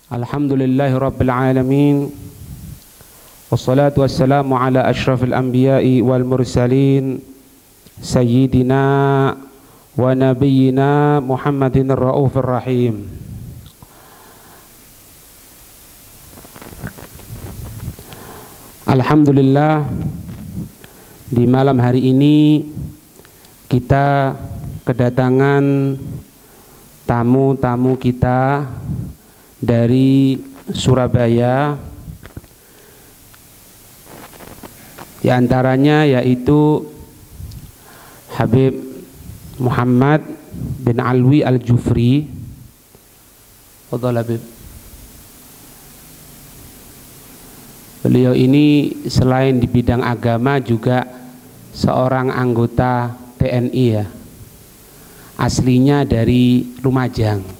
Alhamdulillahi Rabbil Alamin. Wassalatu wassalamu ala ashrafil anbiya'i wal mursalin Sayyidina wa nabiyyina Muhammadin ar-ra'ufir rahim. Alhamdulillah, di malam hari ini kita kedatangan tamu-tamu kita dari Surabaya, di antaranya yaitu Habib Muhammad bin Alwi Al-Jufri. Fadhal Habib. Beliau ini selain di bidang agama juga seorang anggota TNI ya. Aslinya dari Lumajang.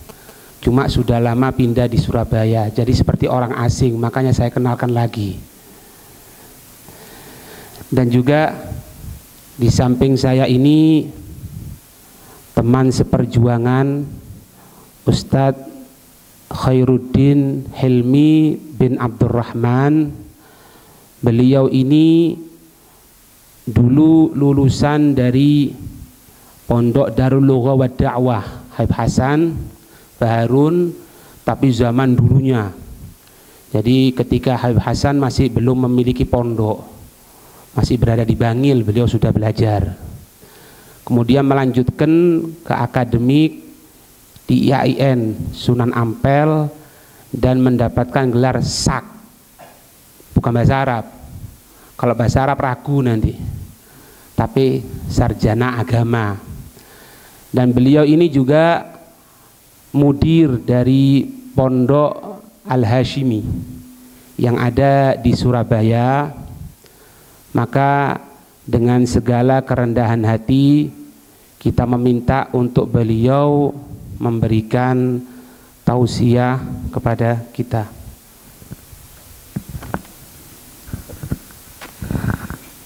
Cuma sudah lama pindah di Surabaya, jadi seperti orang asing, makanya saya kenalkan lagi. Dan juga di samping saya ini teman seperjuangan Ustadz Khairuddin Hilmi bin Abdurrahman. Beliau ini dulu lulusan dari Pondok Darul Lughah wa Da'wah Habib Hasan Baharun, tapi zaman dulunya. Jadi ketika Habib Hasan masih belum memiliki pondok, masih berada di Bangil, beliau sudah belajar. Kemudian melanjutkan ke akademik di IAIN Sunan Ampel dan mendapatkan gelar SAK, bukan bahasa Arab. Kalau bahasa Arab ragu nanti, tapi sarjana agama. Dan beliau ini juga mudir dari Pondok Al-Hashimi yang ada di Surabaya. Maka dengan segala kerendahan hati kita meminta untuk beliau memberikan tausiah kepada kita.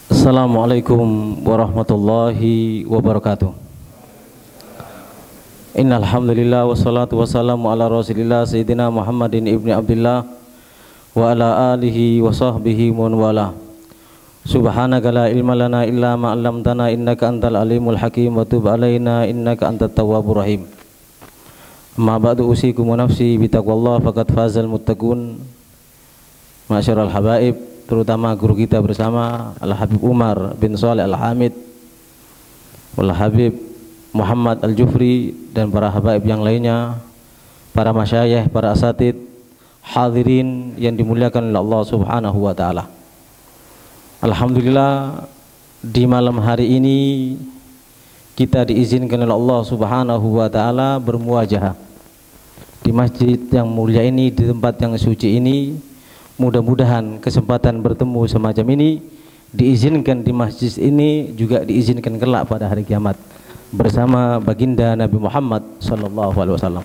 Assalamualaikum warahmatullahi wabarakatuh. Innal hamdalillah wassalatu wassalamu ala Rasulillah Sayyidina Muhammadin ibni Abdullah wa ala alihi wa sahbihi man wala. Subhanaka la ilma lana illa ma 'allamtana innaka antal alimul hakim wa tub alaina innaka antat tawwabur rahim. Amma ba'du, usikum wa nafsi bi taqwallah faqad fazal muttaqun. Ma'asyiral habaib, terutama guru kita bersama Al Habib Umar bin Shalih Al Hamid, Al Habib Muhammad Al-Jufri, dan para habaib yang lainnya, para masyayikh, para asatid, hadirin yang dimuliakan oleh Allah Subhanahu wa taala. Alhamdulillah, di malam hari ini kita diizinkan oleh Allah Subhanahu wa taala bermuajahah di masjid yang mulia ini, di tempat yang suci ini. Mudah-mudahan kesempatan bertemu semacam ini diizinkan di masjid ini, juga diizinkan kelak pada hari kiamat bersama baginda Nabi Muhammad sallallahu alaihi wasallam.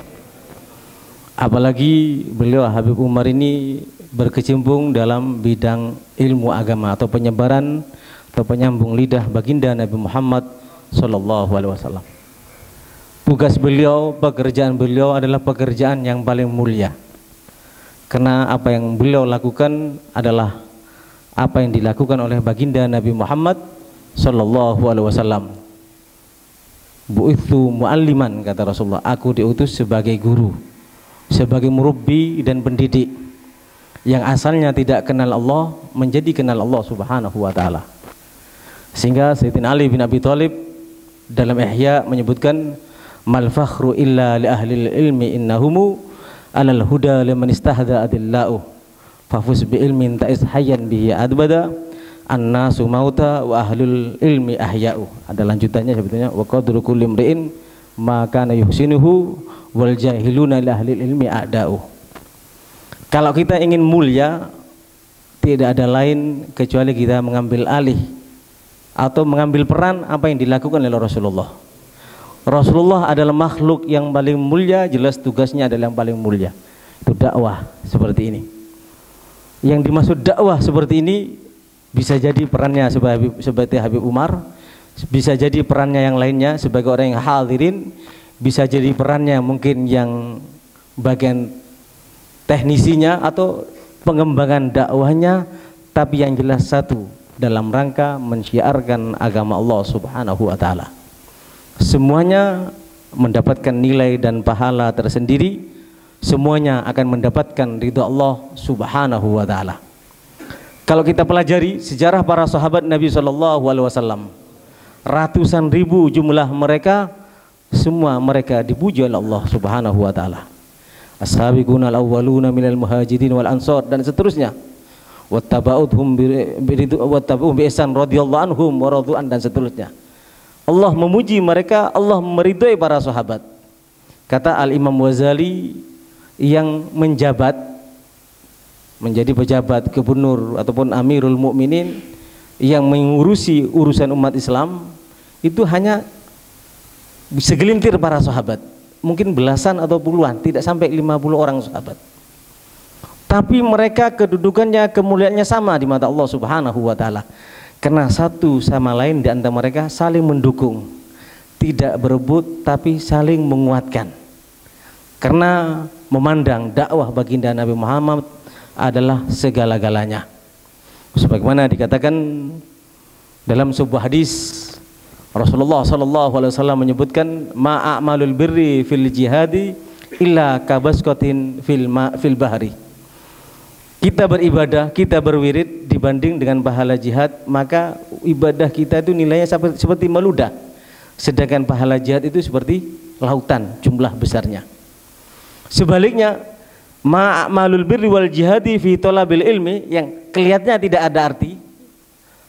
Apalagi beliau Habib Umar ini berkecimpung dalam bidang ilmu agama atau penyebaran atau penyambung lidah baginda Nabi Muhammad sallallahu alaihi wasallam. Tugas beliau, pekerjaan beliau adalah pekerjaan yang paling mulia. Karena apa yang beliau lakukan adalah apa yang dilakukan oleh baginda Nabi Muhammad sallallahu alaihi wasallam. Bu'ithu mu'alliman, kata Rasulullah, aku diutus sebagai guru, sebagai murabbi dan pendidik yang asalnya tidak kenal Allah menjadi kenal Allah Subhanahu wa taala. Sehingga Sayyidina Ali bin Abi Thalib dalam Ihya menyebutkan, mal fakhru illa li ahli ilmi innahumu alal huda liman istahda adillahu fafus bi ilmin ta'is hayyan bihi adbada annasu mauta wa ahlul ilmi ahya'u. Ada lanjutannya sebetulnya, wa qadru kulli imri'in ma kana yuhsinuhu wal jahiluna li ahli ilmi a'da'u. Kalau kita ingin mulia, tidak ada lain kecuali kita mengambil alih atau mengambil peran apa yang dilakukan oleh Rasulullah. Rasulullah adalah makhluk yang paling mulia, jelas tugasnya adalah yang paling mulia. Itu dakwah seperti ini. Yang dimaksud dakwah seperti ini bisa jadi perannya seperti Habib Umar, bisa jadi perannya yang lainnya sebagai orang yang hadirin, bisa jadi perannya mungkin yang bagian teknisinya atau pengembangan dakwahnya, tapi yang jelas satu, dalam rangka mensyiarkan agama Allah Subhanahu wa taala. Semuanya mendapatkan nilai dan pahala tersendiri, semuanya akan mendapatkan ridha Allah Subhanahu wa taala. Kalau kita pelajari sejarah para sahabat Nabi SAW, ratusan ribu jumlah mereka, semua mereka dipuji oleh Allah Subhanahu wa taala. As-sabiqunal awwaluna minal muhajirin wal ansar dan seterusnya. Wattaba'uhum bi ihsan radhiyallahu anhum wa radu an dan seterusnya. Allah memuji mereka, Allah meridhai para sahabat. Kata Al-Imam Ghazali, yang menjabat menjadi pejabat gubernur ataupun amirul mukminin yang mengurusi urusan umat Islam itu hanya segelintir para sahabat, mungkin belasan atau puluhan, tidak sampai 50 orang sahabat. Tapi mereka kedudukannya, kemuliaannya sama di mata Allah Subhanahu wa taala. Karena satu sama lain di antara mereka saling mendukung, tidak berebut tapi saling menguatkan. Karena memandang dakwah baginda Nabi Muhammad adalah segala-galanya. Sebagaimana dikatakan dalam sebuah hadis, Rasulullah SAW menyebutkan, ma'amalul birri fil jihadi illa kabaskotin fil bahri. Kita beribadah, kita berwirid dibanding dengan pahala jihad, maka ibadah kita itu nilainya seperti meludah, sedangkan pahala jihad itu seperti lautan jumlah besarnya. Sebaliknya, ma'amalul birri wal jihadi fi thalabil ilmi, yang kelihatannya tidak ada arti,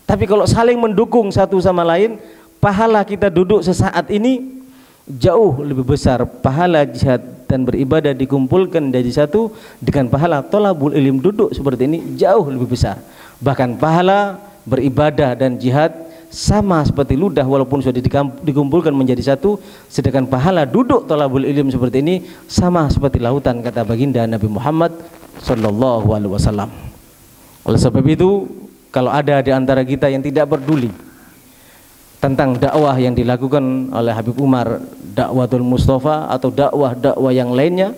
tapi kalau saling mendukung satu sama lain, pahala kita duduk sesaat ini jauh lebih besar. Pahala jihad dan beribadah dikumpulkan jadi satu dengan pahala thalabul ilm duduk seperti ini jauh lebih besar. Bahkan pahala beribadah dan jihad sama seperti ludah, walaupun sudah dikumpulkan menjadi satu, sedangkan pahala duduk thalabul ilm seperti ini sama seperti lautan, kata baginda Nabi Muhammad sallallahu alaihi wasallam. Oleh sebab itu, kalau ada di antara kita yang tidak peduli tentang dakwah yang dilakukan oleh Habib Umar, dakwatul Mustafa atau dakwah-dakwah yang lainnya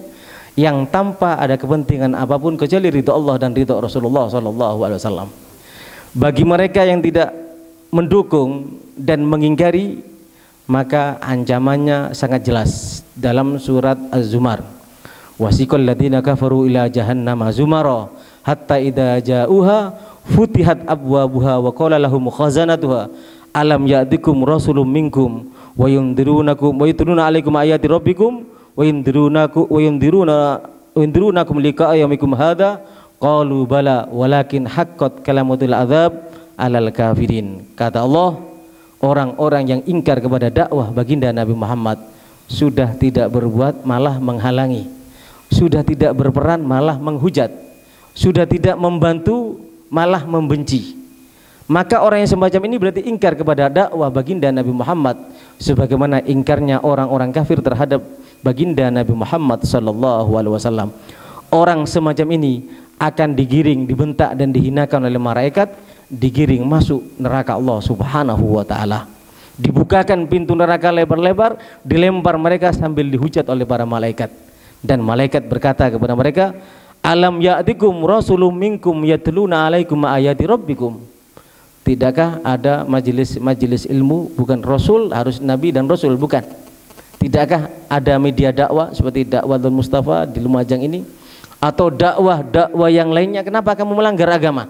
yang tanpa ada kepentingan apapun kecuali ridha Allah dan ridha Rasulullah SAW, bagi mereka yang tidak mendukung dan mengingkari, maka ancamannya sangat jelas dalam surat Az-Zumar. Wasiqal ladzina kafaru ila jahannama zumara hatta idza ja'uha futihat abwabuha wa qala lahum khazanatuha alam ya'tikum rasulun minkum wa yundirunakum wa yatluna 'alaikum ayati rabbikum wa yundirunakum liqa'a yaumikum hadza qalu bala walakin haqqat kalimatul adzab 'alal kafirin. Kata Allah, orang-orang yang ingkar kepada dakwah baginda Nabi Muhammad sudah tidak berbuat malah menghalangi, sudah tidak berperan malah menghujat, sudah tidak membantu malah membenci. Maka orang yang semacam ini berarti ingkar kepada dakwah baginda Nabi Muhammad, sebagaimana ingkarnya orang-orang kafir terhadap baginda Nabi Muhammad sallallahu alaihi wasallam. Orang semacam ini akan digiring, dibentak dan dihinakan oleh malaikat, digiring masuk neraka Allah Subhanahu wa taala. Dibukakan pintu neraka lebar-lebar, dilempar mereka sambil dihujat oleh para malaikat. Dan malaikat berkata kepada mereka, alam ya'tikum rasulun minkum yatluna 'alaikum ayati rabbikum. Tidakkah ada majelis ilmu, bukan rasul, harus nabi dan rasul, bukan? Tidakkah ada media dakwah seperti dakwatul Mustafa di Lumajang ini, atau dakwah yang lainnya? Kenapa kamu melanggar agama?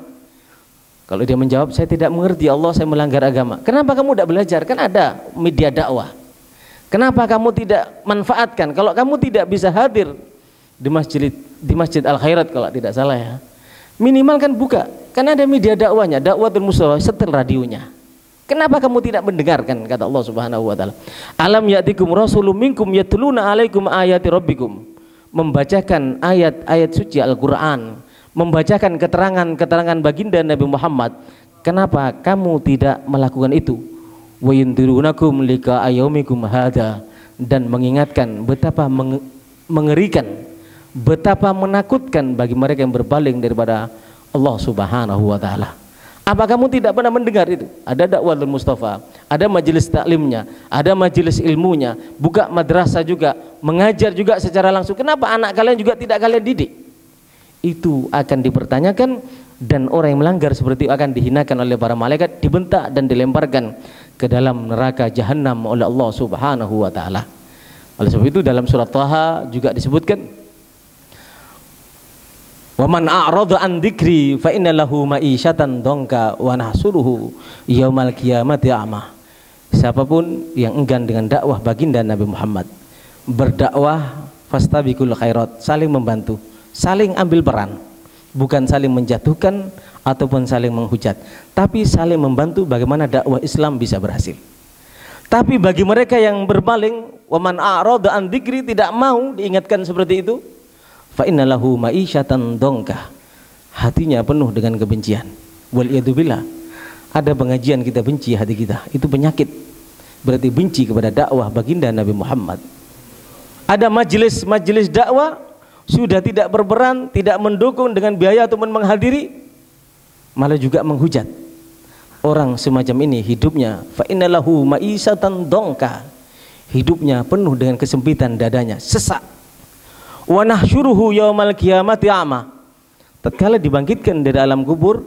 Kalau dia menjawab, saya tidak mengerti Allah, saya melanggar agama. Kenapa kamu tidak belajar? Kan ada media dakwah. Kenapa kamu tidak manfaatkan? Kalau kamu tidak bisa hadir di masjid Al Khairat kalau tidak salah ya, minimal kan buka, karena ada media dakwahnya, dakwatul Mustafa, setel radionya. Kenapa kamu tidak mendengarkan? Kata Allah Subhanahu wa taala, alam ya'tikum rasulun minkum yatluna 'alaikum ayati rabbikum, membacakan ayat-ayat suci Al-Qur'an, membacakan keterangan-keterangan baginda Nabi Muhammad. Kenapa kamu tidak melakukan itu? Wa yundirunakum liqa'a yaumikum hadza, dan mengingatkan betapa mengerikan, betapa menakutkan bagi mereka yang berpaling daripada Allah Subhanahu wa taala. Apa kamu tidak pernah mendengar itu? Ada dakwatul Mustafa, ada majelis taklimnya, ada majelis ilmunya, buka madrasah juga, mengajar juga secara langsung. Kenapa anak kalian juga tidak kalian didik? itu akan dipertanyakan, dan orang yang melanggar seperti itu akan dihinakan oleh para malaikat, dibentak dan dilemparkan ke dalam neraka jahanam oleh Allah Subhanahu wa taala. Oleh sebab itu dalam surat Thaha juga disebutkan, wa man a'rada an dzikri fa inna lahu ma'isyatan dhanka wa nahsuruhu yaumal qiyamati a'ma. Siapapun yang enggan dengan dakwah baginda Nabi Muhammad, berdakwah fastabiqul khairat, saling membantu, saling ambil peran, bukan saling menjatuhkan ataupun saling menghujat, tapi saling membantu bagaimana dakwah Islam bisa berhasil. Tapi bagi mereka yang berpaling, waman a'rada an dzikri, tidak mau diingatkan seperti itu, fa innalahu ma'isyatan dhanka, hatinya penuh dengan kebencian. Wal iyadzubillah, ada pengajian kita benci hati kita, itu penyakit, berarti benci kepada dakwah baginda Nabi Muhammad. Ada majelis dakwah sudah tidak berperan, tidak mendukung dengan biaya ataupun menghadiri, malah juga menghujat. Orang semacam ini hidupnya fa innalahu ma'isyatan dhanka, hidupnya penuh dengan kesempitan dadanya, sesak. Wa nahsyuruhu yaumal qiyamati a'ma, tatkala dibangkitkan dari alam kubur,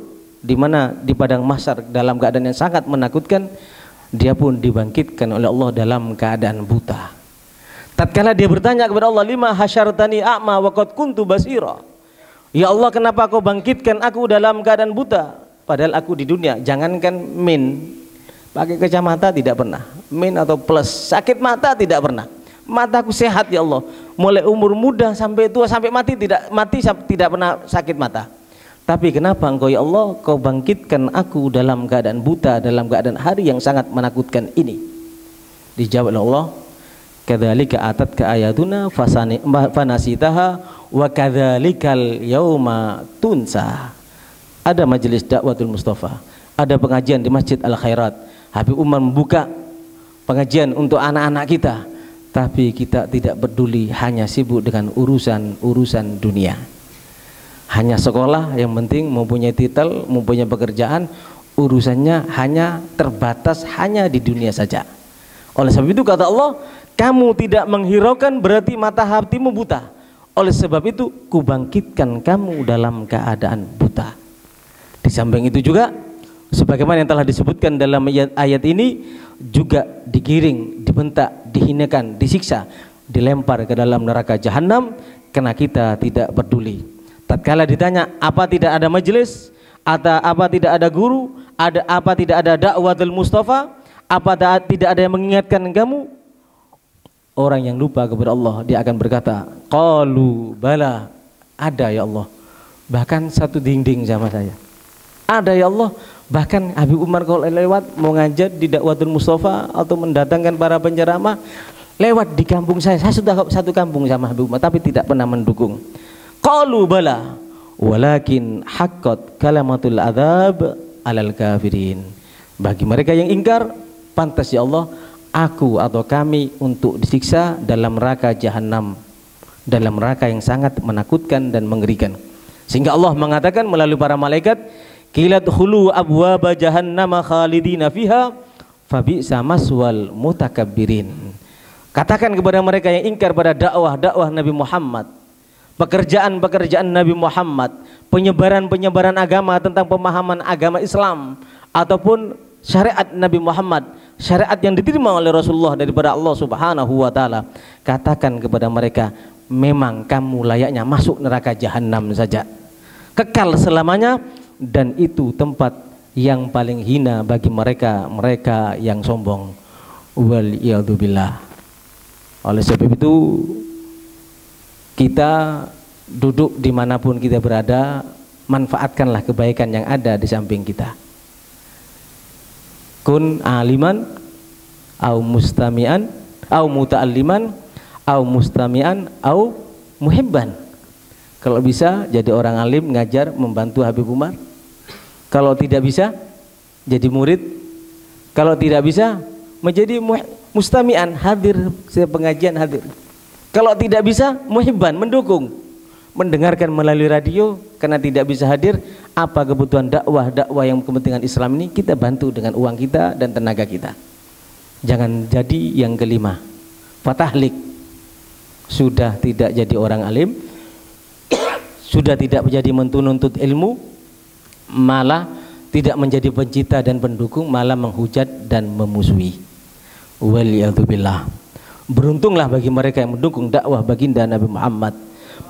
di mana di padang mahsyar dalam keadaan yang sangat menakutkan, dia pun dibangkitkan oleh Allah dalam keadaan buta. Tatkala dia bertanya kepada Allah, lima hasyartani a'ma wa qad kuntu basira, ya Allah, kenapa kau bangkitkan aku dalam keadaan buta, padahal aku di dunia, jangankan min, pakai kacamata tidak pernah, min atau plus, sakit mata tidak pernah, mataku sehat ya Allah, mulai umur muda sampai tua sampai mati tidak pernah sakit mata. Tapi kenapa engkau ya Allah kau bangkitkan aku dalam keadaan buta, dalam keadaan hari yang sangat menakutkan ini? Dijawab oleh Allah, kadzalika atatka ayatuna fanasitaha wa kadzalikal yauma tunsa. Ada majelis dakwatul Mustafa, ada pengajian di Masjid Al Khairat, Habib Umar membuka pengajian untuk anak-anak kita, tapi kita tidak peduli, hanya sibuk dengan urusan dunia. Hanya sekolah, yang penting mempunyai titel, mempunyai pekerjaan, urusannya hanya terbatas hanya di dunia saja. Oleh sebab itu kata Allah, kamu tidak menghiraukan berarti mata hatimu buta. Oleh sebab itu kubangkitkan kamu dalam keadaan buta. Di samping itu juga, sebagaimana yang telah disebutkan dalam ayat ini, juga digiring, dibentak, dihinakan, disiksa, dilempar ke dalam neraka jahanam karena kita tidak peduli. Tatkala ditanya, apa tidak ada majelis, atau apa tidak ada guru, apa tidak ada dakwatul Mustafa, apa tidak ada yang mengingatkan kamu? Orang yang lupa kepada Allah, dia akan berkata, qalu bala, ada ya Allah, bahkan satu dinding sama saya, ada ya Allah. Bahkan Habib Umar kalau lewat mau ngajar di dakwatul Mustafa atau mendatangkan para penceramah, lewat di kampung saya sudah satu kampung sama Habib Umar, tapi tidak pernah mendukung. Qalu bala walakin haqqat kalamatul adzab alal kafirin. Bagi mereka yang ingkar, pantas ya Allah aku atau kami untuk disiksa dalam neraka jahanam, dalam neraka yang sangat menakutkan dan mengerikan. Sehingga Allah mengatakan melalui para malaikat, qilat khulu abwaba jahannama khalidina fiha fabi'sa maswal mutakabbirin. Katakan kepada mereka yang ingkar pada dakwah Nabi Muhammad, pekerjaan Nabi Muhammad, penyebaran agama tentang pemahaman agama Islam ataupun syariat Nabi Muhammad, syariat yang diterima oleh Rasulullah daripada Allah Subhanahu wa taala. Katakan kepada mereka, memang kamu layaknya masuk neraka jahanam saja, kekal selamanya, dan itu tempat yang paling hina bagi mereka yang sombong. Wal iyadzubillah. Oleh sebab itu kita duduk dimanapun kita berada, manfaatkanlah kebaikan yang ada di samping kita. Kun aliman au mustami'an au muta'alliman au mustami'an au muhibban. Kalau bisa jadi orang alim, ngajar, membantu Habib Umar. Kalau tidak bisa jadi murid. Kalau tidak bisa menjadi mustami'an, hadir setiap pengajian, hadir. Kalau tidak bisa muhibban, mendukung, mendengarkan melalui radio. Karena tidak bisa hadir, apa kebutuhan dakwah yang kepentingan Islam ini kita bantu dengan uang kita dan tenaga kita. Jangan jadi yang kelima, fatahlik, sudah tidak jadi orang alim, sudah tidak menjadi menuntut ilmu, malah tidak menjadi pencinta dan pendukung, malah menghujat dan memusuhi. Waliyadzubillah. Beruntunglah bagi mereka yang mendukung dakwah baginda Nabi Muhammad.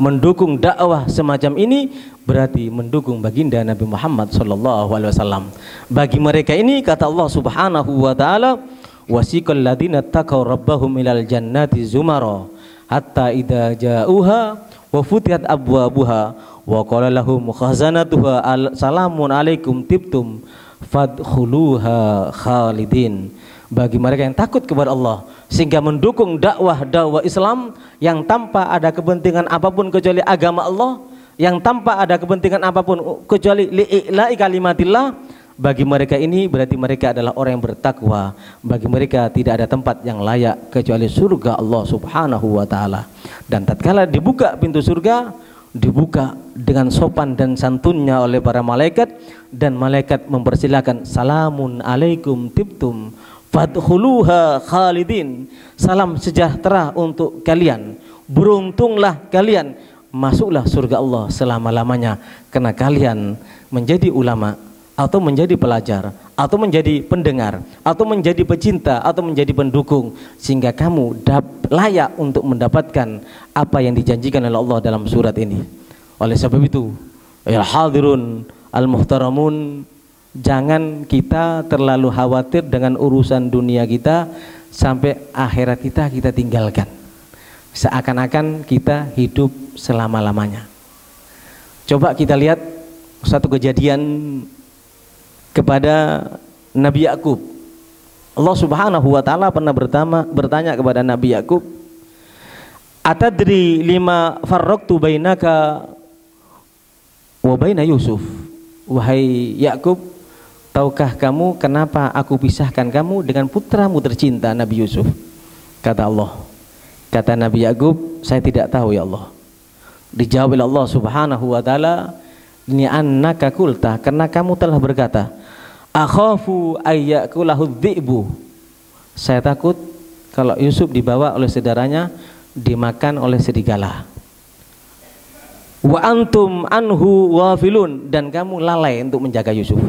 Mendukung dakwah semacam ini berarti mendukung baginda Nabi Muhammad sallallahu alaihi wasallam. Bagi mereka ini kata Allah Subhanahu wa taala, wasiqal ladzina taqaw rabbahum ilal jannati zumara hatta idza ja'uha wa futihat abwabuha wa qala lahum khazanatuha salamun alaikum tibtum fadkhuluha khalidin. Bagi mereka yang takut kepada Allah sehingga mendukung dakwah Islam yang tanpa ada kepentingan apapun kecuali agama Allah, yang tanpa ada kepentingan apapun kecuali li'ila'i kalimatillah, bagi mereka ini berarti mereka adalah orang yang bertakwa. Bagi mereka tidak ada tempat yang layak kecuali surga Allah Subhanahu wa taala. Dan tatkala dibuka pintu surga, dibuka dengan sopan dan santunnya oleh para malaikat, dan malaikat mempersilahkan, salamun alaikum tibtum fadkhuluha khalidin, salam sejahtera untuk kalian, beruntunglah kalian, masuklah surga Allah selama-lamanya, karena kalian menjadi ulama atau menjadi pelajar atau menjadi pendengar atau menjadi pecinta atau menjadi pendukung, sehingga kamu layak untuk mendapatkan apa yang dijanjikan oleh Allah dalam surat ini. Oleh sebab itu, ya hadirun al-muhtaramun, jangan kita terlalu khawatir dengan urusan dunia kita sampai akhirat kita tinggalkan, seakan-akan kita hidup selama-lamanya. Coba kita lihat satu kejadian kepada Nabi Yakub. Allah Subhanahu wa taala pernah bertanya kepada Nabi Yakub, atadri lima farraqtu bainaka wa baina Yusuf. Wahai Yakub, tahukah kamu kenapa aku pisahkan kamu dengan putramu tercinta Nabi Yusuf? Kata Allah, kata Nabi Yakub, saya tidak tahu ya Allah. Dijawab oleh Allah Subhanahu wa taala, ini annaka qulta, karena kamu telah berkata, akhafu ayyakulahu dhi'bu, saya takut kalau Yusuf dibawa oleh saudaranya dimakan oleh serigala. Wa antum anhu wafilun, dan kamu lalai untuk menjaga Yusuf.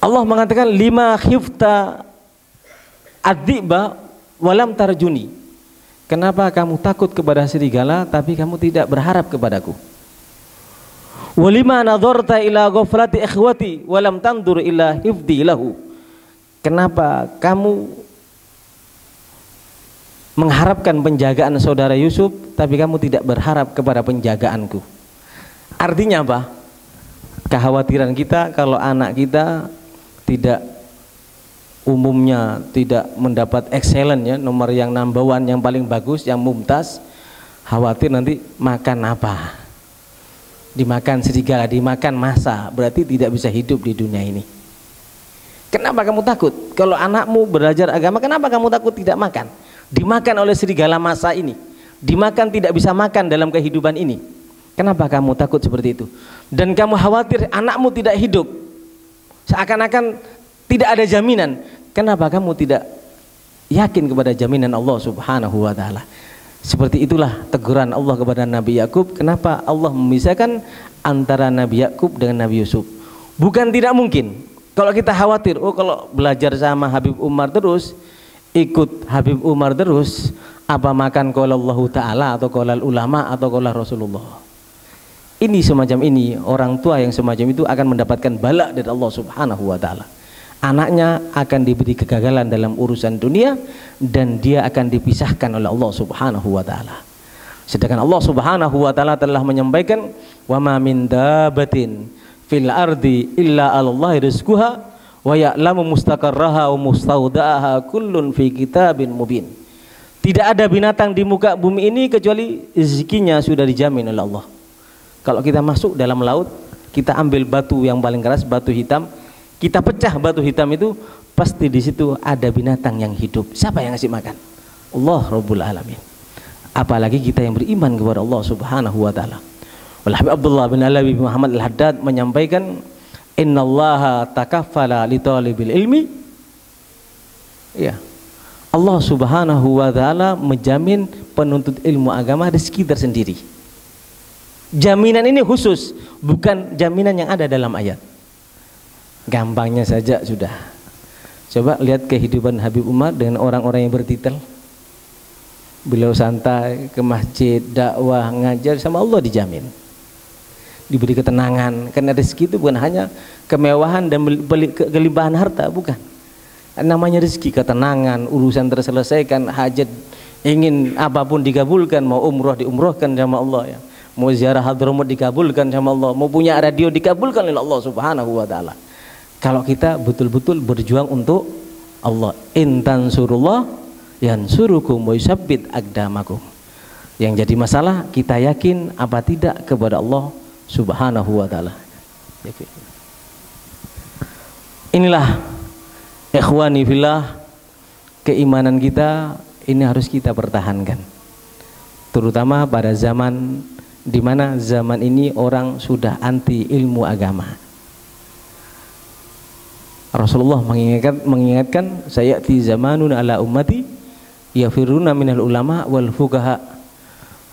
Allah mengatakan lima khifta ad-dhi'ba walam tarjuni, kenapa kamu takut kepada serigala tapi kamu tidak berharap kepadaku. Walima nadharta ila ghaflati ikhwati walam tandur ila hifdi lahu, kenapa kamu mengharapkan penjagaan saudara Yusuf tapi kamu tidak berharap kepada penjagaanku. Artinya apa? Kekhawatiran kita kalau anak kita tidak umumnya tidak mendapat excellent, ya, nomor yang number one, yang paling bagus, yang mumtaz, khawatir nanti makan apa, dimakan serigala, dimakan massa, berarti tidak bisa hidup di dunia ini. Kenapa kamu takut? Kalau anakmu belajar agama, kenapa kamu takut tidak makan? Dimakan oleh serigala massa ini, dimakan, tidak bisa makan dalam kehidupan ini. Kenapa kamu takut seperti itu? Dan kamu khawatir anakmu tidak hidup, seakan-akan tidak ada jaminan. Kenapa kamu tidak yakin kepada jaminan Allah Subhanahu wa taala? Seperti itulah teguran Allah kepada Nabi Yakub. Kenapa Allah memisahkan antara Nabi Yakub dengan Nabi Yusuf? Bukan tidak mungkin. Kalau kita khawatir, oh kalau belajar sama Habib Umar terus, ikut Habib Umar terus, apa makan qala Allah taala atau qala ulama atau qala Rasulullah. Ini semacam ini, orang tua yang semacam itu akan mendapatkan bala dari Allah Subhanahu wa taala. Anaknya akan diberi kegagalan dalam urusan dunia dan dia akan dipisahkan oleh Allah Subhanahu wa taala. Sedangkan Allah Subhanahu wa taala telah menyampaikan, wa ma min dabatin fil ardi illa 'alallahi rizquha wa ya'lamu mustaqarraha wa mustaudaha kullun fi kitabin mubin. Tidak ada binatang di muka bumi ini kecuali rezekinya sudah dijamin oleh Allah. Kalau kita masuk dalam laut, kita ambil batu yang paling keras, batu hitam, kita pecah batu hitam itu, pasti di situ ada binatang yang hidup. Siapa yang ngasih makan? Allah Rabbul Alamin. Apalagi kita yang beriman kepada Allah Subhanahu wa taala. Habib Abdullah bin Alawi bin Muhammad Al-Haddad menyampaikan, innallaha takaffala li talibil ilmi. Ya. Allah Subhanahu wa taala menjamin penuntut ilmu agama rezeki tersendiri. Jaminan ini khusus, bukan jaminan yang ada dalam ayat. Gampangnya saja sudah. Coba lihat kehidupan Habib Umar dengan orang-orang yang bertitel. Beliau santai ke masjid, dakwah, ngajar, sama Allah dijamin. Diberi ketenangan, karena rezeki itu bukan hanya kemewahan dan kelimpahan harta, bukan. Namanya rezeki, ketenangan, urusan terselesaikan, hajat, ingin apapun dikabulkan, mau umroh diumrohkan sama Allah ya. Mau ziarah Hadramut dikabulkan sama Allah, mau punya radio dikabulkan oleh Allah Subhanahu wa taala. Kalau kita betul-betul berjuang untuk Allah, intan surullah yansurukum wa yusabbit aqdamakum. Yang jadi masalah kita yakin apa tidak kepada Allah Subhanahu wa taala. Inilah ikhwani fillah, keimanan kita ini harus kita pertahankan. Terutama pada zaman di mana zaman ini orang sudah anti ilmu agama. Rasulullah mengingatkan sayati zamanun ala ummati yafiruna minal ulama wal fuqaha.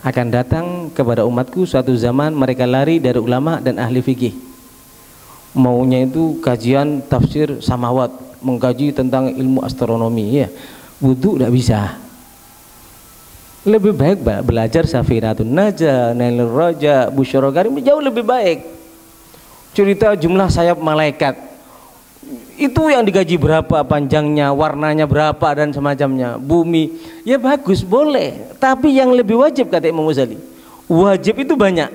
Akan datang kepada umatku suatu zaman mereka lari dari ulama dan ahli fikih. Maunya itu kajian tafsir samawat, mengkaji tentang ilmu astronomi ya. Wudu tidak bisa. Lebih baik belajar Safinatun Najah, Nailur Raja, Busyara Karim, jauh lebih baik. Cerita jumlah sayap malaikat itu yang digaji berapa, panjangnya, warnanya berapa dan semacamnya. Bumi ya bagus, boleh, tapi yang lebih wajib kata Imam Ghazali, wajib itu banyak.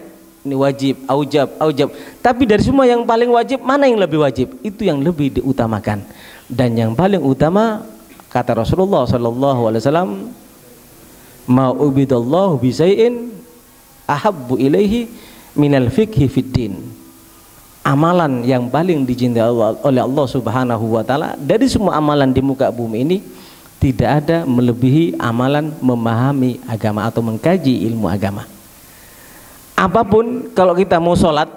Ini wajib, aujab. Tapi dari semua yang paling wajib, mana yang lebih wajib? Itu yang lebih diutamakan. Dan yang paling utama kata Rasulullah sallallahu alaihi wasallam, ma'ubidallahu bisai'in ahabbu ilaihi minal fikhi fid din. Amalan yang paling dicintai oleh Allah Subhanahu wa taala dari semua amalan di muka bumi ini tidak ada melebihi amalan memahami agama atau mengkaji ilmu agama. Apapun kalau kita mau sholat,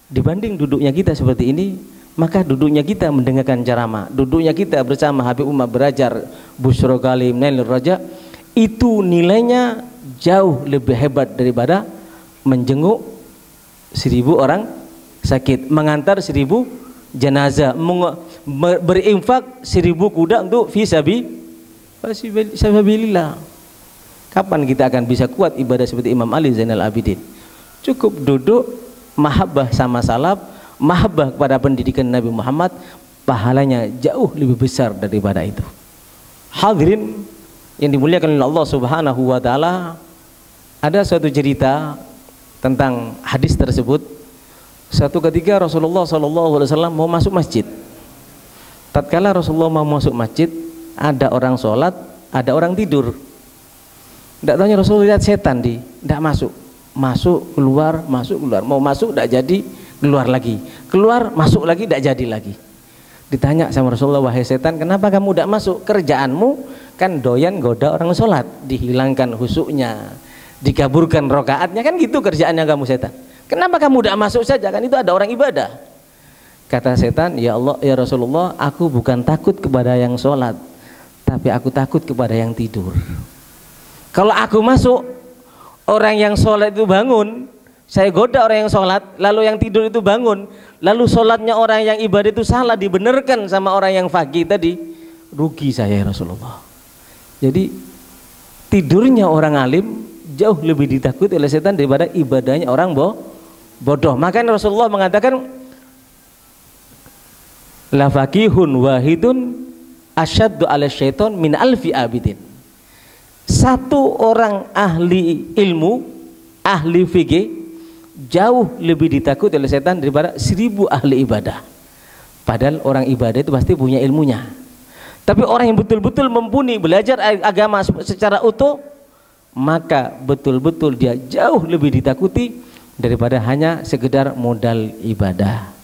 dibanding duduknya kita seperti ini, maka duduknya kita mendengarkan ceramah, duduknya kita bersama Habib Umar belajar Busyra Kalim, Nailur Raja, itu nilainya jauh lebih hebat daripada menjenguk 1000 orang sakit, mengantar 1000 jenazah, berinfak 1000 kuda untuk fisabilillah. Kapan kita akan bisa kuat ibadah seperti Imam Ali Zainal Abidin? Cukup duduk, mahabbah sama salaf, mahabbah kepada pendidikan Nabi Muhammad, pahalanya jauh lebih besar daripada itu. Hadirin yang dimuliakan oleh Allah Subhanahu wa taala, ada suatu cerita tentang hadis tersebut. Suatu ketika Rasulullah sallallahu alaihi wasallam mau masuk masjid. Tatkala Rasulullah mau masuk masjid, ada orang sholat, ada orang tidur. Tidak tanya Rasulullah, lihat setan tidak masuk. Masuk keluar, mau masuk tidak jadi, keluar lagi, keluar masuk lagi, tidak jadi lagi. Ditanya sama Rasulullah, wahai setan, kenapa kamu tidak masuk? Kerjaanmu kan doyan goda orang sholat, dihilangkan khusyuknya, dikaburkan rokaatnya, kan gitu kerjaannya kamu setan. Kenapa kamu tidak masuk saja? Kan itu ada orang ibadah. Kata setan, ya Allah, ya Rasulullah, aku bukan takut kepada yang sholat, tapi aku takut kepada yang tidur. Kalau aku masuk, orang yang sholat itu bangun, saya goda orang yang sholat, lalu yang tidur itu bangun, lalu sholatnya orang yang ibadah itu salah, dibenarkan sama orang yang faqih tadi, rugi saya ya Rasulullah. Jadi tidurnya orang alim jauh lebih ditakuti oleh setan daripada ibadahnya orang bodoh. Makanya Rasulullah mengatakan, la faqihun wahidun asyaddu ala syaiton min alfi abidin. Satu orang ahli ilmu, ahli fikih, jauh lebih ditakuti oleh setan daripada 1000 ahli ibadah. Padahal orang ibadah itu pasti punya ilmunya. Tapi orang yang betul-betul mumpuni belajar agama secara utuh, maka betul-betul dia jauh lebih ditakuti daripada hanya sekedar modal ibadah.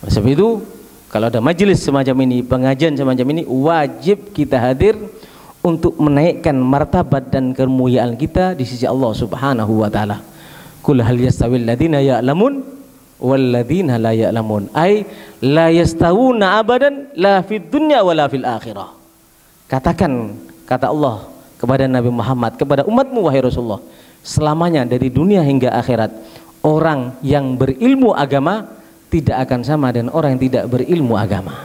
Oleh sebab itu, kalau ada majelis semacam ini, pengajian semacam ini, wajib kita hadir untuk menaikkan martabat dan kemuliaan kita di sisi Allah Subhanahu wa taala. Qul hal yastawil ladzina ya'lamun wal ladzina la ya'lamun, ay la yastawuna abadan la fid dunya wala fil akhirah. Katakan, kata Allah kepada Nabi Muhammad, kepada umatmu wahai Rasulullah, selamanya dari dunia hingga akhirat. Orang yang berilmu agama tidak akan sama dengan orang yang tidak berilmu agama.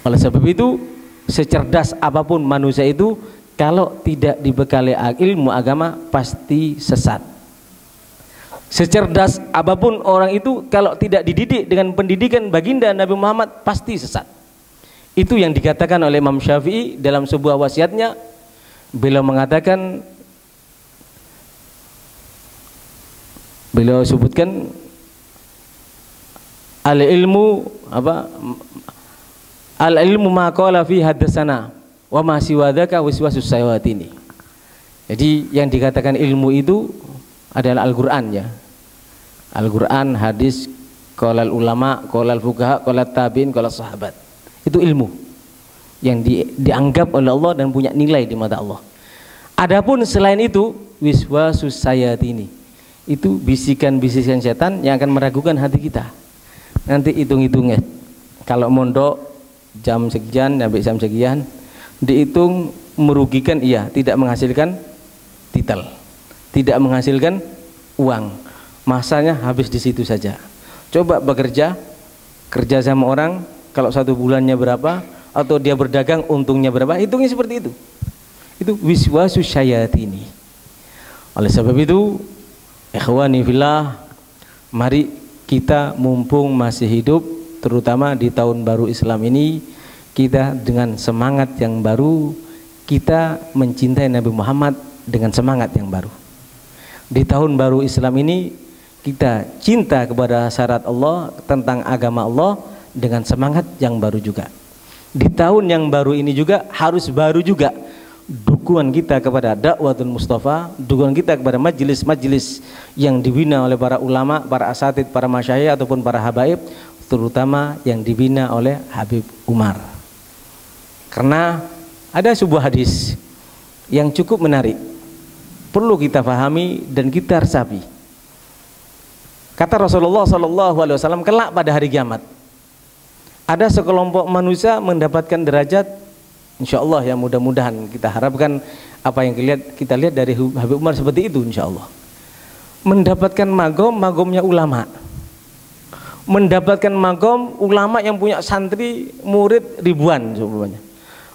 Oleh sebab itu, secerdas apapun manusia itu, kalau tidak dibekali ilmu agama pasti sesat. Secerdas apapun orang itu, kalau tidak dididik dengan pendidikan baginda Nabi Muhammad pasti sesat. Itu yang dikatakan oleh Imam Syafi'i dalam sebuah wasiatnya. Beliau mengatakan, beliau sebutkan al-ilmu al-ilmu ma qala fi hadatsana wa ma siwa dzaka waswasus syayatini. Jadi yang dikatakan ilmu itu adalah Al-Qur'an ya. Al-Qur'an, hadis, qaulal ulama, qaulal fuqaha, qaulal tabi'in, qaulal sahabat. Itu ilmu yang dianggap oleh Allah dan punya nilai di mata Allah. Adapun selain itu wiswasus syayatini, itu bisikan-bisikan setan yang akan meragukan hati kita. Nanti hitung-hitungnya, kalau mondok jam sekian sampai jam sekian, dihitung merugikan, iya, tidak menghasilkan titel, tidak menghasilkan uang, masanya habis di situ saja. Coba bekerja, kerja sama orang, kalau 1 bulannya berapa, atau dia berdagang untungnya berapa, hitungnya seperti itu. Itu wiswasus syayatini. Oleh sebab itu, ikhwani fillah, mari kita mumpung masih hidup, terutama di tahun baru Islam ini, kita dengan semangat yang baru, kita mencintai Nabi Muhammad dengan semangat yang baru. Di tahun baru Islam ini, kita cinta kepada syariat Allah, tentang agama Allah dengan semangat yang baru juga. Di tahun yang baru ini juga harus baru juga dukungan kita kepada dakwatul Mustafa, dukungan kita kepada majelis-majelis yang dibina oleh para ulama, para asatid, para masyayikh ataupun para habaib, terutama yang dibina oleh Habib Umar. Karena ada sebuah hadis yang cukup menarik, perlu kita pahami dan kita resapi. Kata Rasulullah SAW, kelak pada hari kiamat ada sekelompok manusia mendapatkan derajat, insya Allah ya, mudah-mudahan kita harapkan apa yang kita lihat dari Habib Umar seperti itu, insya Allah. Mendapatkan magomnya ulama, mendapatkan magom ulama yang punya santri murid ribuan semuanya,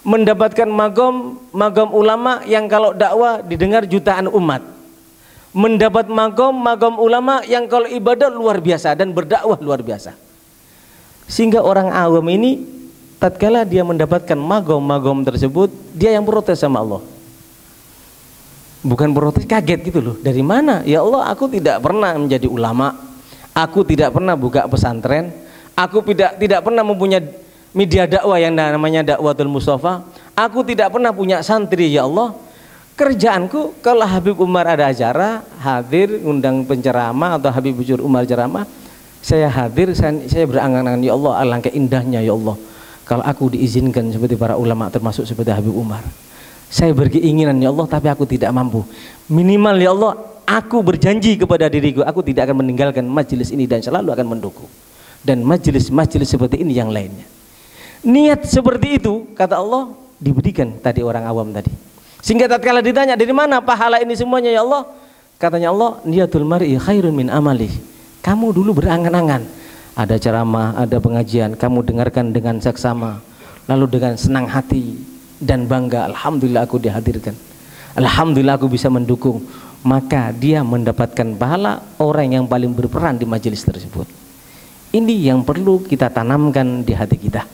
mendapatkan magom ulama yang kalau dakwah didengar jutaan umat, mendapat magom ulama yang kalau ibadah luar biasa dan berdakwah luar biasa. Sehingga orang awam ini tatkala dia mendapatkan magom tersebut, dia yang protes sama Allah. Bukan protes, kaget gitu loh. Dari mana? Ya Allah, aku tidak pernah menjadi ulama, aku tidak pernah buka pesantren, aku tidak pernah mempunyai media dakwah yang namanya dakwatul Mustafa, aku tidak pernah punya santri ya Allah. Kerjaanku kalau Habib Umar ada acara, hadir, undang penceramah atau Habib Umar ceramah, saya hadir, saya berangan-angan, ya Allah, alangkah indahnya ya Allah kalau aku diizinkan seperti para ulama, termasuk seperti Habib Umar. Saya berkeinginan ya Allah, tapi aku tidak mampu. Minimal ya Allah, aku berjanji kepada diriku, aku tidak akan meninggalkan majelis ini dan selalu akan mendukung. Dan majelis-majelis seperti ini yang lainnya. Niat seperti itu, kata Allah, diberikan tadi orang awam tadi. Sehingga tatkala ditanya, dari mana pahala ini semuanya ya Allah? Katanya Allah, niyatul mar'i khairun min amalih. Kamu dulu berangan-angan, ada ceramah, ada pengajian, kamu dengarkan dengan seksama, lalu dengan senang hati dan bangga, alhamdulillah aku dihadirkan, alhamdulillah aku bisa mendukung, maka dia mendapatkan pahala orang yang paling berperan di majelis tersebut. Ini yang perlu kita tanamkan di hati kita.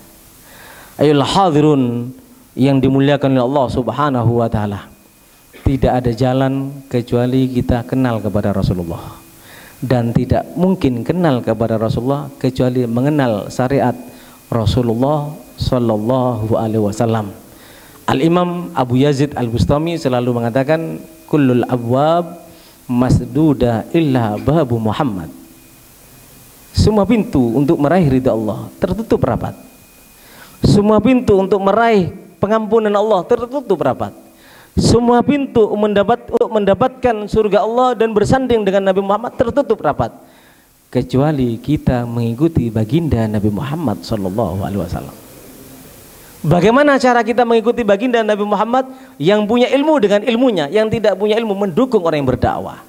Ayolah hadirun yang dimuliakan oleh Allah Subhanahu wa ta'ala, tidak ada jalan kecuali kita kenal kepada Rasulullah, dan tidak mungkin kenal kepada Rasulullah kecuali mengenal syariat Rasulullah Sallallahu Alaihi Wasallam. Al-Imam Abu Yazid Al-Bustami selalu mengatakan, kullul abwab masduda illa babu Muhammad. Semua pintu untuk meraih ridha Allah tertutup rapat. Semua pintu untuk meraih pengampunan Allah tertutup rapat. Semua pintu untuk mendapatkan surga Allah dan bersanding dengan Nabi Muhammad tertutup rapat, kecuali kita mengikuti baginda Nabi Muhammad SAW. Bagaimana cara kita mengikuti baginda Nabi Muhammad yang punya ilmu dengan ilmunya, yang tidak punya ilmu mendukung orang yang berdakwah.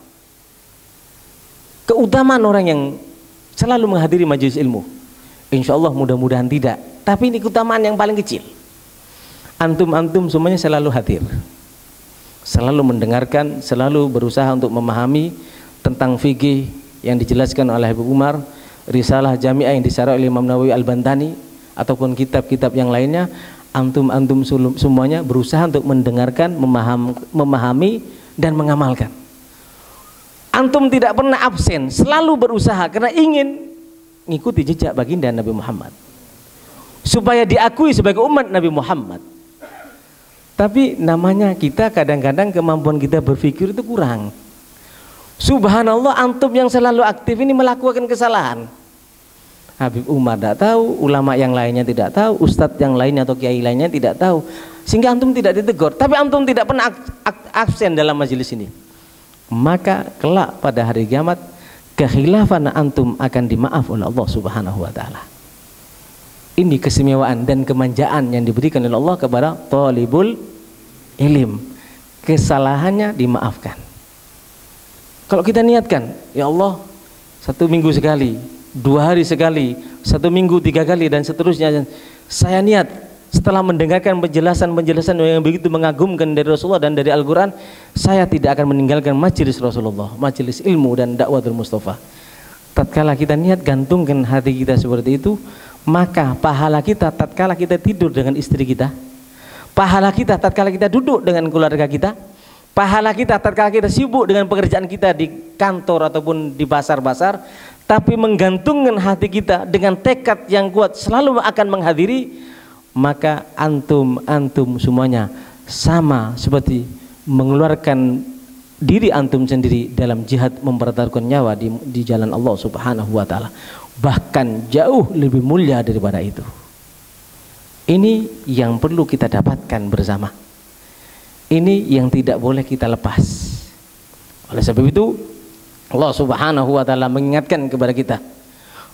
Keutamaan orang yang selalu menghadiri majelis ilmu, insya Allah mudah-mudahan tidak, tapi ini keutamaan yang paling kecil. Antum semuanya selalu hadir, selalu mendengarkan, selalu berusaha untuk memahami tentang fikih yang dijelaskan oleh Habib Umar, risalah jamiah yang disyarah oleh Imam Nawawi Al-Bantani, ataupun kitab-kitab yang lainnya. Antum semuanya berusaha untuk mendengarkan, memahami dan mengamalkan. Antum tidak pernah absen, selalu berusaha karena ingin mengikuti jejak baginda Nabi Muhammad, supaya diakui sebagai umat Nabi Muhammad. Tapi namanya kita kadang-kadang kemampuan kita berpikir itu kurang. Subhanallah, antum yang selalu aktif ini melakukan kesalahan. Habib Umar tidak tahu, ulama yang lainnya tidak tahu, ustadz yang lainnya atau kiai lainnya tidak tahu, sehingga antum tidak ditegur. Tapi antum tidak pernah absen dalam majelis ini. Maka kelak pada hari kiamat, kekhilafan antum akan dimaaf oleh Allah Subhanahu wa taala. Ini keistimewaan dan kemanjaan yang diberikan oleh Allah kepada thalibul ilm. Kesalahannya dimaafkan. Kalau kita niatkan, ya Allah, 1 minggu sekali, 2 hari sekali, 1 minggu 3 kali dan seterusnya, saya niat setelah mendengarkan penjelasan-penjelasan yang begitu mengagumkan dari Rasulullah dan dari Al-Quran, saya tidak akan meninggalkan majelis Rasulullah, majelis ilmu dan dakwatul Mustafa. Tatkala kita niat gantungkan hati kita seperti itu, maka pahala kita tatkala kita tidur dengan istri kita, pahala kita tatkala kita duduk dengan keluarga kita, pahala kita tatkala kita sibuk dengan pekerjaan kita di kantor ataupun di pasar-pasar, tapi menggantungkan hati kita dengan tekad yang kuat selalu akan menghadiri, maka antum semuanya sama seperti mengeluarkan diri antum sendiri dalam jihad mempertaruhkan nyawa di jalan Allah Subhanahu wa taala. Bahkan jauh lebih mulia daripada itu. Ini yang perlu kita dapatkan bersama. Ini yang tidak boleh kita lepas. Oleh sebab itu Allah Subhanahu wa taala mengingatkan kepada kita,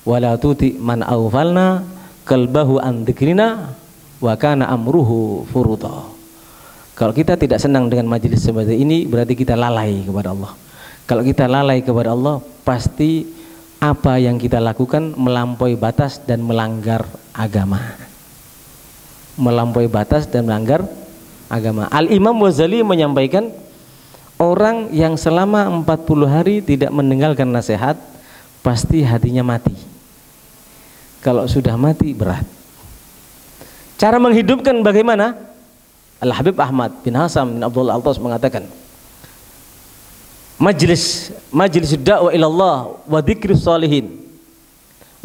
wala tuti man aghfalna qalbahu an dzikrina wa kana amruhu furuta. Kalau kita tidak senang dengan majelis seperti ini, berarti kita lalai kepada Allah. Kalau kita lalai kepada Allah, pasti apa yang kita lakukan melampaui batas dan melanggar agama. Melampaui batas dan melanggar agama. Al-Imam Ghazali menyampaikan, orang yang selama 40 hari tidak mendengarkan nasihat, pasti hatinya mati. Kalau sudah mati, berat. Cara menghidupkan bagaimana? Al-Habib Ahmad bin Hasan bin Abdullah Al-Tas mengatakan, majlis dakwah ilallah wa dzikrus shalihin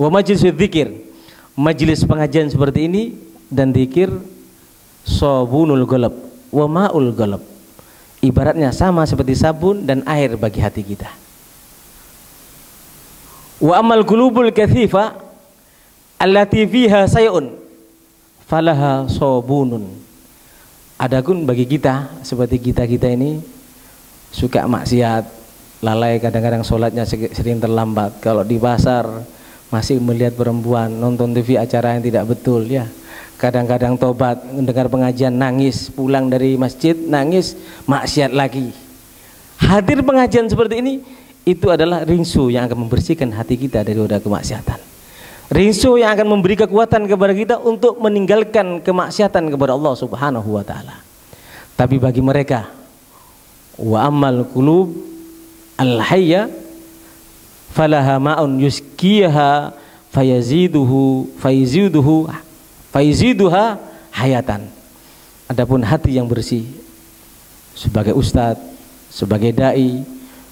wa majlis dzikir, majlis pengajian seperti ini dan zikir, sabunul qalb wa ma'ul qalb, ibaratnya sama seperti sabun dan air bagi hati kita. Wa amal qulubul kathifa allati fiha sayun falaha sabunun. Adapun bagi kita seperti kita ini suka maksiat, lalai, kadang-kadang sholatnya sering terlambat. Kalau di pasar masih melihat perempuan, nonton TV acara yang tidak betul, ya. Kadang-kadang tobat, mendengar pengajian nangis, pulang dari masjid nangis, maksiat lagi. Hadir pengajian seperti ini, itu adalah rinso yang akan membersihkan hati kita dari roda kemaksiatan. Rinso yang akan memberi kekuatan kepada kita untuk meninggalkan kemaksiatan kepada Allah Subhanahu wa taala. Tapi bagi mereka, wa ammal qulub al-hayya falaha ma'un yuskiha fayaziduha hayatan. Adapun hati yang bersih, sebagai ustadz, sebagai dai,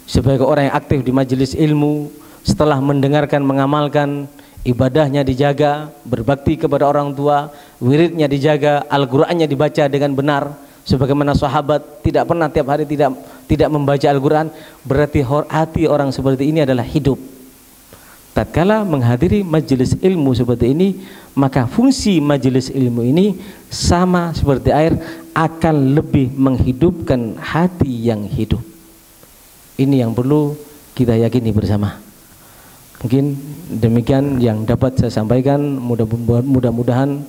sebagai orang yang aktif di majelis ilmu, setelah mendengarkan, mengamalkan, ibadahnya dijaga, berbakti kepada orang tua, wiridnya dijaga, Al-Qur'annya dibaca dengan benar, sebagaimana sahabat tidak pernah tiap hari tidak membaca Al-Qur'an, berarti hati orang seperti ini adalah hidup. Tatkala menghadiri majelis ilmu seperti ini, maka fungsi majelis ilmu ini sama seperti air, akan lebih menghidupkan hati yang hidup. Ini yang perlu kita yakini bersama. Mungkin demikian yang dapat saya sampaikan, mudah-mudahan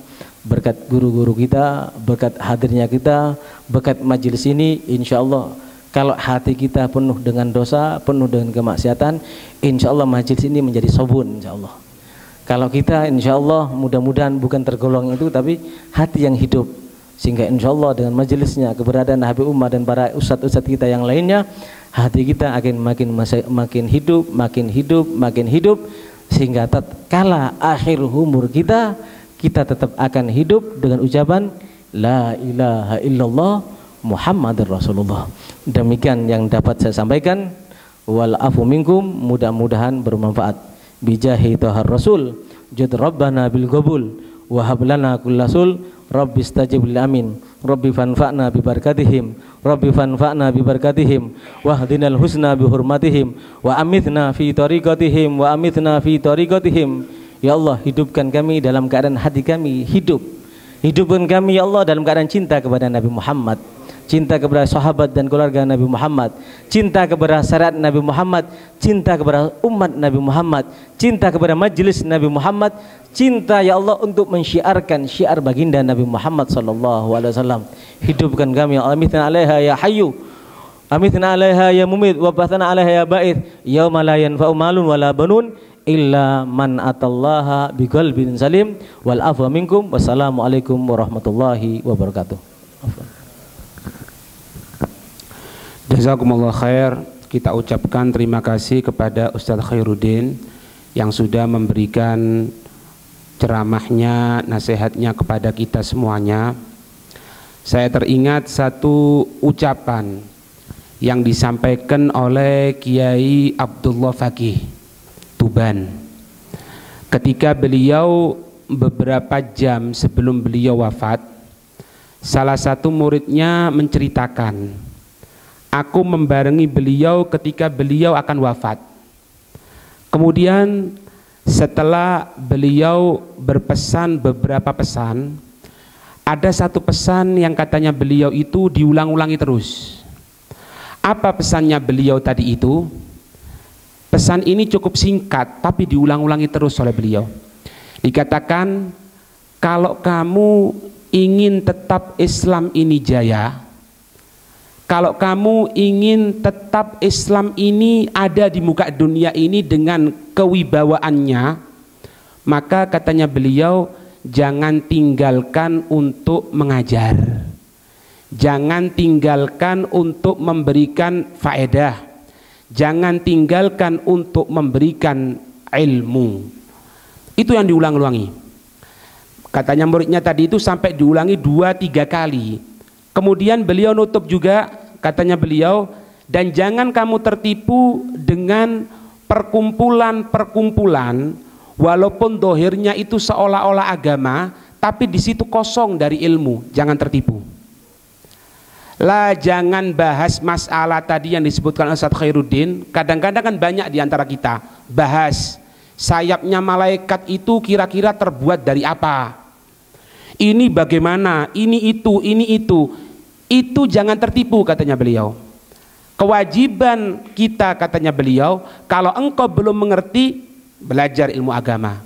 berkat guru-guru kita, berkat hadirnya kita, berkat majelis ini, insya Allah kalau hati kita penuh dengan dosa, penuh dengan kemaksiatan, insya Allah majelis ini menjadi sobun, insya Allah. Kalau kita insya Allah mudah-mudahan bukan tergolong itu, tapi hati yang hidup, sehingga insya Allah dengan majelisnya, keberadaan Habib Umar dan para ustadz-ustadz kita yang lainnya, hati kita akan makin hidup, sehingga tatkala akhir umur kita tetap akan hidup dengan ucapan La ilaha illallah Muhammadur Rasulullah. Demikian yang dapat saya sampaikan. Wal afu minkum, mudah-mudahan bermanfaat. Bijahi Thahar Rasul, jud Rabbana bil qabul, wa hab lana kullasul, Rabbi istajib lil amin, Rabbi fanfa'na bi barakatihim, Rabbi fanfa'na bi barakatihim, wahdinal husna bi hurmatihim, wa amithna fi tariqatihim, wa amithna fi tariqatihim. Ya Allah, hidupkan kami dalam keadaan hati kami hidup. Hidupkan kami ya Allah dalam keadaan cinta kepada Nabi Muhammad, cinta kepada sahabat dan keluarga Nabi Muhammad, cinta kepada syariat Nabi Muhammad, cinta kepada umat Nabi Muhammad, cinta kepada majelis Nabi Muhammad, cinta ya Allah untuk mensyiarkan syiar baginda Nabi Muhammad sallallahu alaihi wasallam. Hidupkan kami ya Allah, amitna alaiha ya hayyu, amitna alaiha ya mumit, wa bathana alaiha ya ba'ith, yauma la yanfa'u malun wala banun illa man atallaha biqalbin salim. Wal afwa minkum, wassalamualaikum warahmatullahi wabarakatuh. Jazakumullah khair. Kita ucapkan terima kasih kepada Ustadz Khairuddin yang sudah memberikan ceramahnya, nasihatnya kepada kita semuanya. Saya teringat satu ucapan yang disampaikan oleh Kiai Abdullah Fakih Tuban ketika beliau beberapa jam sebelum beliau wafat. Salah satu muridnya menceritakan, aku membarengi beliau ketika beliau akan wafat. Kemudian setelah beliau berpesan beberapa pesan, ada satu pesan yang katanya beliau itu diulang-ulangi terus. Apa pesannya beliau tadi itu? Pesan ini cukup singkat tapi diulang-ulangi terus oleh beliau. Dikatakan, kalau kamu ingin tetap Islam ini jaya, kalau kamu ingin tetap Islam ini ada di muka dunia ini dengan kewibawaannya, maka katanya beliau, jangan tinggalkan untuk mengajar, jangan tinggalkan untuk memberikan faedah, jangan tinggalkan untuk memberikan ilmu. Itu yang diulang-ulangi. Katanya muridnya tadi itu sampai diulangi 2-3 kali. Kemudian beliau nutup juga, katanya beliau, dan jangan kamu tertipu dengan perkumpulan-perkumpulan walaupun dohirnya itu seolah-olah agama, tapi di situ kosong dari ilmu. Jangan tertipu. Lah, jangan bahas masalah tadi yang disebutkan Ustadz Khairuddin. Kadang-kadang kan banyak di antara kita bahas sayapnya malaikat itu kira-kira terbuat dari apa, ini bagaimana, ini itu. Itu jangan tertipu, katanya beliau. Kewajiban kita, katanya beliau, kalau engkau belum mengerti, belajar ilmu agama.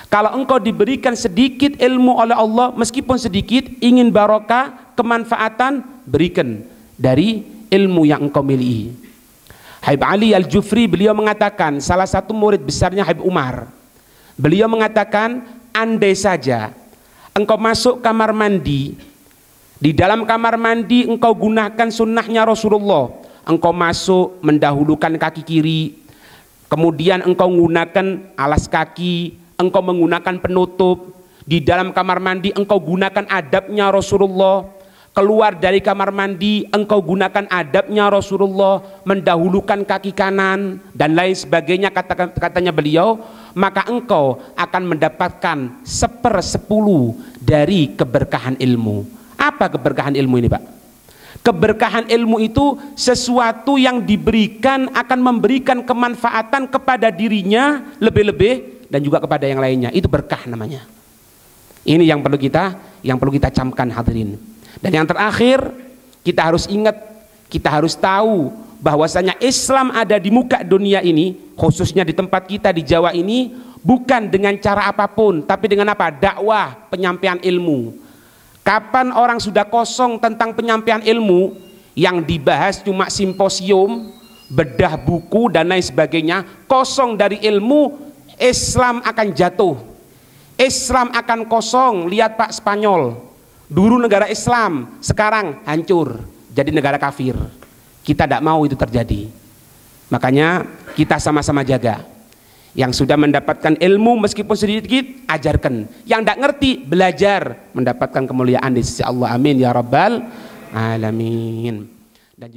Kalau engkau diberikan sedikit ilmu oleh Allah, meskipun sedikit, ingin barokah, kemanfaatan, berikan dari ilmu yang engkau miliki. Habib Ali Al-Jufri beliau mengatakan, salah satu murid besarnya Habib Umar, beliau mengatakan, andai saja engkau masuk kamar mandi, di dalam kamar mandi engkau gunakan sunnahnya Rasulullah, engkau masuk mendahulukan kaki kiri, kemudian engkau menggunakan alas kaki, engkau menggunakan penutup, di dalam kamar mandi engkau gunakan adabnya Rasulullah, keluar dari kamar mandi engkau gunakan adabnya Rasulullah, mendahulukan kaki kanan dan lain sebagainya, katanya beliau, maka engkau akan mendapatkan 1/10 dari keberkahan ilmu. Apa keberkahan ilmu ini, Pak? Keberkahan ilmu itu sesuatu yang diberikan akan memberikan kemanfaatan kepada dirinya lebih-lebih dan juga kepada yang lainnya. Itu berkah namanya. Ini yang perlu kita camkan, hadirin. Dan yang terakhir, kita harus ingat, kita harus tahu bahwasanya Islam ada di muka dunia ini, khususnya di tempat kita di Jawa ini, bukan dengan cara apapun, tapi dengan apa? Dakwah, penyampaian ilmu. Kapan orang sudah kosong tentang penyampaian ilmu, yang dibahas cuma simposium, bedah buku dan lain sebagainya, kosong dari ilmu, Islam akan jatuh. Islam akan kosong. Lihat Pak, Spanyol dulu negara Islam, sekarang hancur jadi negara kafir. Kita tidak mau itu terjadi. Makanya kita sama-sama jaga. Yang sudah mendapatkan ilmu meskipun sedikit, ajarkan. Yang tidak ngerti, belajar, mendapatkan kemuliaan di sisi Allah. Amin ya rabbal alamin. Dan juga